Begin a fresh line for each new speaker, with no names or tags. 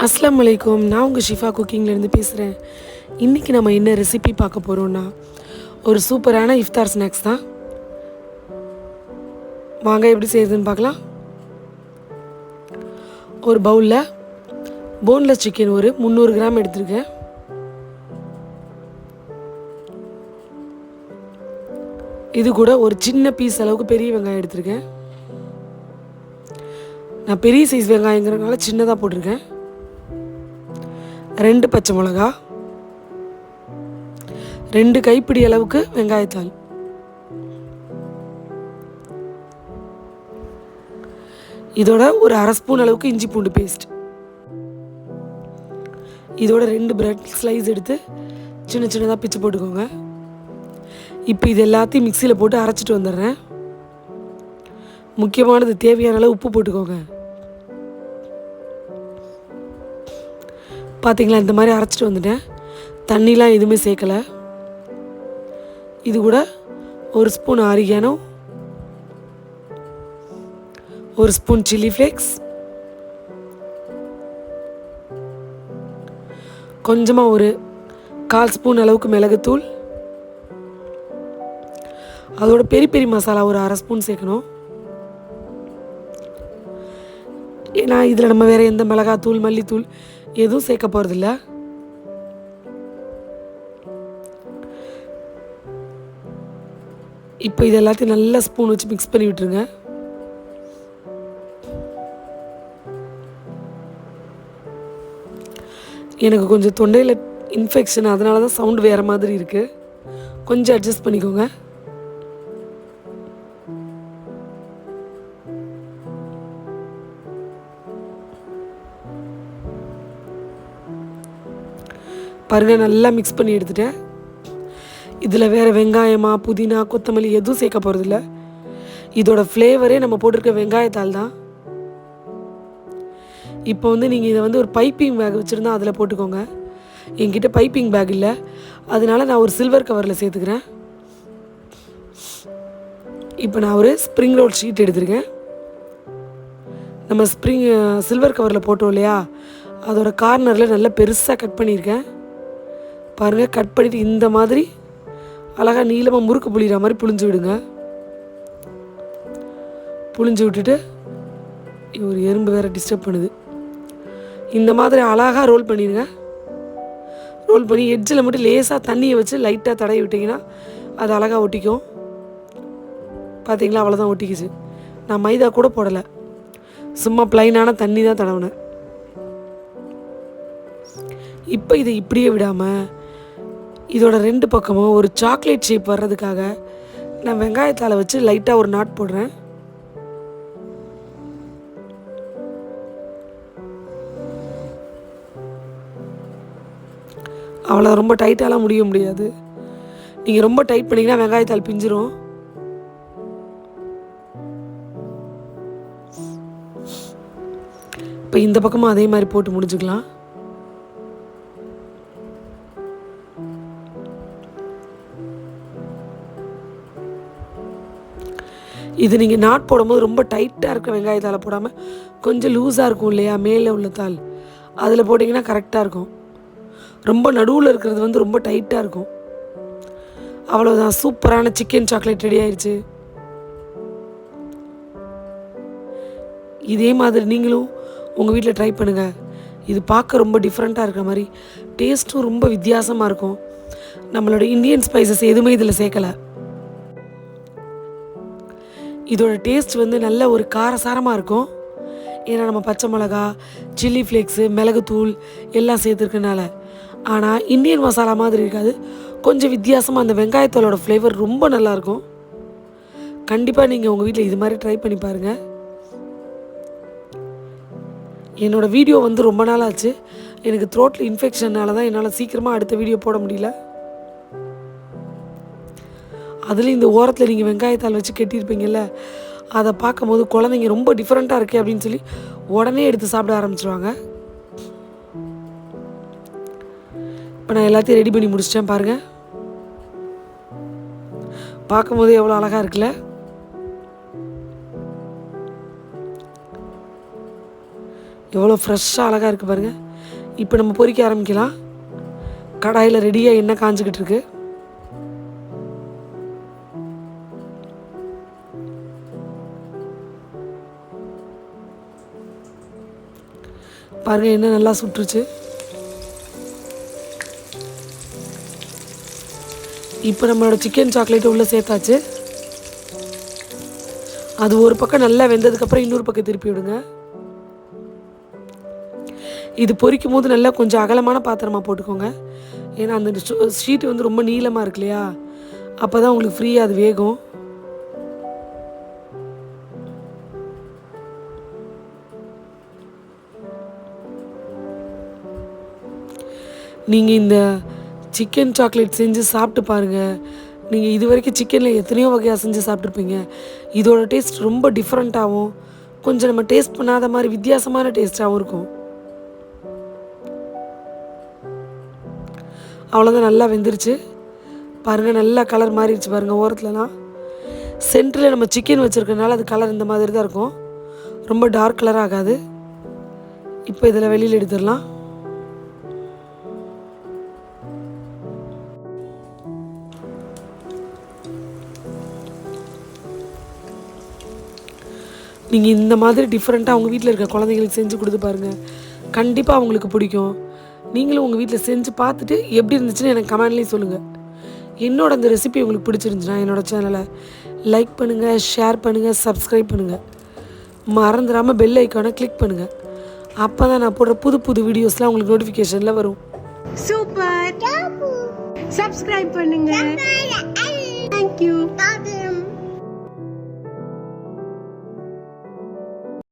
அஸ்ஸலாமு அலைக்கும். நான் உங்கள் ஷிஃபா குக்கிங்லேருந்து பேசுகிறேன். இன்றைக்கி நம்ம என்ன ரெசிபி பார்க்க போகிறோன்னா, ஒரு சூப்பரான இஃப்தார் ஸ்நாக்ஸ் தான். வாங்க எப்படி செய்யுதுன்னு பார்க்கலாம். ஒரு பவுலில் போன்லெஸ் சிக்கன் ஒரு 300 கிராம் எடுத்துருக்கேன். இது கூட ஒரு சின்ன பீஸ் அளவுக்கு பெரிய வெங்காயம் எடுத்துருக்கேன். நான் பெரிய சைஸ் வெங்காயங்கிறதுனால சின்னதாக போட்டிருக்கேன். 2 பச்சை மிளகா, 2 கைப்பிடி அளவுக்கு வெங்காயத்தாள், இதோட ஒரு அரை ஸ்பூன் அளவுக்கு இஞ்சி பூண்டு பேஸ்ட், இதோட 2 பிரெட் ஸ்லைஸ் எடுத்து சின்ன சின்னதாக பிச்சு போட்டுக்கோங்க. இப்போ இது எல்லாத்தையும் மிக்சியில் போட்டு அரைச்சிட்டு வந்துடுறேன். முக்கியமானது தேவையான அளவு உப்பு போட்டுக்கோங்க. பார்த்தீங்களா, இந்த மாதிரி அரைச்சிட்டு வந்துட்டேன். தண்ணிலாம் எதுவுமே சேர்க்கலை. இது கூட ஒரு ஸ்பூன் ஆரிகானோ, ஒரு ஸ்பூன் சில்லி ஃப்ளேக்ஸ், கொஞ்சமாக ஒரு 1/4 ஸ்பூன் அளவுக்கு மிளகுத்தூள், அதோட பெரிய பெரிய மசாலா ஒரு அரை ஸ்பூன் சேர்க்கணும். ஏன்னா இதில் நம்ம வேறு எந்த மிளகாத்தூள் மல்லித்தூள் எதுவும் சேர்க்க போகிறதில்ல. இப்போ இது எல்லாத்தையும் நல்லா ஸ்பூன் வச்சு மிக்ஸ் பண்ணி விட்டுருங்க. எனக்கு கொஞ்சம் தொண்டையில் இன்ஃபெக்ஷன், அதனால தான் சவுண்டு வேறு மாதிரி இருக்குது. கொஞ்சம் அட்ஜஸ்ட் பண்ணிக்கோங்க. பாருங்கள், நல்லா மிக்ஸ் பண்ணி எடுத்துட்டேன். இதில் வேறு வெங்காயமா புதினா கொத்தமல்லி எதுவும் சேர்க்க போகிறதில்ல. இதோட ஃப்ளேவரே நம்ம போட்டிருக்க வெங்காயத்தால் தான். இப்போ நீங்கள் இதை ஒரு பைப்பிங் பேக் வச்சுருந்தா அதில் போட்டுக்கோங்க. என்கிட்ட பைப்பிங் பேக் இல்லை, அதனால நான் ஒரு சில்வர் கவரில் சேர்த்துக்கிறேன். இப்போ நான் ஒரு ஸ்ப்ரிங் ரோல் ஷீட் எடுத்துருக்கேன். நம்ம சில்வர் கவரில் போட்டோம் இல்லையா, அதோட கார்னரில் நல்லா பெருசாக கட் பண்ணியிருக்கேன். பாருங்கள், கட் பண்ணிவிட்டு இந்த மாதிரி அழகாக நீளமாக முறுக்கு புளிகிற மாதிரி புளிஞ்சு விடுங்க. புளிஞ்சு விட்டுட்டு ஒரு எறும்பு வேறு டிஸ்டர்ப் பண்ணுது. இந்த மாதிரி அழகாக ரோல் பண்ணிடுங்க. ரோல் பண்ணி எட்ஜில் மட்டும் லேசாக தண்ணியை வச்சு லைட்டாக தடவி விட்டிங்கன்னா அது அழகாக ஒட்டிக்கும். பார்த்தீங்களா, அவ்வளோதான், ஒட்டிக்கிச்சு. நான் மைதா கூட போடலை, சும்மா ப்ளைனான தண்ணி தான் தடவினேன். இப்போ இதை இப்படியே விடாமல் இதோட 2 பக்கமும் ஒரு சாக்லேட் ஷேப் வர்றதுக்காக நான் வெங்காயத்தால் வச்சு லைட்டாக ஒரு நாட் போடுறேன். அவ்வளோ ரொம்ப டைட்டாலாம் முடிய முடியாது. நீங்கள் ரொம்ப டைட் பண்ணிங்கன்னா வெங்காயத்தால் பிஞ்சிரும். இப்போ இந்த பக்கமும் அதே மாதிரி போட்டு முடிஞ்சுக்கலாம். இது நீங்கள் நாட் போடும்போது ரொம்ப டைட்டாக இருக்க வெங்காயத்தால் போடாமல் கொஞ்சம் லூஸாக இருக்கும் இல்லையா, மேலே உள்ள தாள், அதில் போட்டிங்கன்னா கரெக்டாக இருக்கும். ரொம்ப நடுவில் இருக்கிறது ரொம்ப டைட்டாக இருக்கும். அவ்வளோதான், சூப்பரான சிக்கன் சாக்லேட் ரெடி ஆயிடுச்சு. இதே மாதிரி நீங்களும் உங்கள் வீட்டில் ட்ரை பண்ணுங்கள். இது பார்க்க ரொம்ப டிஃப்ரெண்ட்டாக இருக்கிற மாதிரி, டேஸ்ட்டும் ரொம்ப வித்தியாசமாக இருக்கும். நம்மளோட இந்தியன் ஸ்பைசஸ் எதுவுமே இதில் சேர்க்கலை. இதோட டேஸ்ட் நல்ல ஒரு காரசாரமாக இருக்கும். ஏன்னா நம்ம பச்சை மிளகா, சில்லி ஃப்ளேக்ஸு, மிளகுத்தூள் எல்லாம் சேர்த்துருக்கனால. ஆனால் இந்தியன் மசாலா மாதிரி இருக்காது, கொஞ்சம் வித்தியாசமாக அந்த வெங்காயத்தோலோட ஃப்ளேவர் ரொம்ப நல்லாயிருக்கும். கண்டிப்பாக நீங்கள் உங்கள் வீட்டில் இது மாதிரி ட்ரை பண்ணி பாருங்கள். என்னோடய வீடியோ ரொம்ப நாள் ஆச்சு. எனக்கு த்ரோட்டில் இன்ஃபெக்ஷன்னால தான் என்னால் சீக்கிரமாக அடுத்த வீடியோ போட முடியல. அதுலேயும் இந்த ஓரத்தில் நீங்கள் வெங்காயத்தால் வச்சு கட்டியிருப்பீங்கள்ல, அதை பார்க்கும்போது குழந்தைங்க ரொம்ப டிஃப்ரெண்ட்டாக இருக்கே அப்படின்னு சொல்லி உடனே எடுத்து சாப்பிட ஆரம்பிச்சிருவாங்க. இப்போ நான் எல்லாத்தையும் ரெடி பண்ணி முடிச்சிட்டேன். பாருங்கள், பார்க்கும்போது எவ்வளோ அழகாக இருக்குல்ல. எவ்வளோ ஃப்ரெஷ்ஷாக அழகாக இருக்குது பாருங்கள். இப்போ நம்ம பொரிக்க ஆரம்பிக்கலாம். கடாயில் ரெடியாக எண்ணெய் காஞ்சிக்கிட்டு இருக்கு. பாருங்கள் எண்ணெய் நல்லா சுட்டுருச்சு. இப்போ நம்மளோட சிக்கன் சாக்லேட் உள்ளே சேர்த்தாச்சு. அது ஒரு பக்கம் நல்லா வெந்ததுக்கப்புறம் இன்னொரு பக்கம் திருப்பி விடுங்க. இது பொரிக்கும் போது நல்லா கொஞ்சம் அகலமான பாத்திரமாக போட்டுக்கோங்க. ஏன்னா அந்த ஷீட்டு வந்து ரொம்ப நீளமாக இருக்கு இல்லையா, அப்போ தான் உங்களுக்கு ஃப்ரீயாக அது வேகும். நீங்கள் இந்த சிக்கன் சாக்லேட் செஞ்சு சாப்பிட்டு பாருங்கள். நீங்கள் இது வரைக்கும் சிக்கனில் எத்தனையோ வகையாக செஞ்சு சாப்பிட்ருப்பீங்க. இதோட டேஸ்ட் ரொம்ப டிஃப்ரெண்ட்டாகவும் கொஞ்சம் நம்ம டேஸ்ட் பண்ணாத மாதிரி வித்தியாசமான டேஸ்ட்டாகவும் இருக்கும். அவ்வளோதான், நல்லா வெந்துருச்சு. பாருங்கள் நல்லா கலர் மாறிடுச்சு பாருங்கள். ஓரத்துலலாம் சென்டரில் நம்ம சிக்கன் வச்சுருக்கனால அது கலர் இந்த மாதிரி தான் இருக்கும், ரொம்ப டார்க் கலர் ஆகாது. இப்போ இதில் வெளியில் எடுத்துடலாம். நீங்கள் இந்த மாதிரி டிஃப்ரெண்ட்டாக அவங்க வீட்டில் இருக்க குழந்தைங்களுக்கு செஞ்சு கொடுத்து பாருங்கள், கண்டிப்பாக அவங்களுக்கு பிடிக்கும். நீங்களும் உங்கள் வீட்டில் செஞ்சு பார்த்துட்டு எப்படி இருந்துச்சுன்னு எனக்கு கமெண்ட்லேயும் சொல்லுங்கள். என்னோட அந்த ரெசிபி உங்களுக்கு பிடிச்சிருந்துச்சுன்னா என்னோடய சேனலை லைக் பண்ணுங்கள், ஷேர் பண்ணுங்கள், சப்ஸ்கிரைப் பண்ணுங்கள். மறந்துடாமல் பெல் ஐக்கானை கிளிக் பண்ணுங்கள். அப்போ தான் நான் போடுற புது புது வீடியோஸ்லாம் உங்களுக்கு நோட்டிஃபிகேஷனில் வரும்.
சூப்பர், சப்ஸ்கிரைப் பண்ணுங்கள். தேங்க்யூ.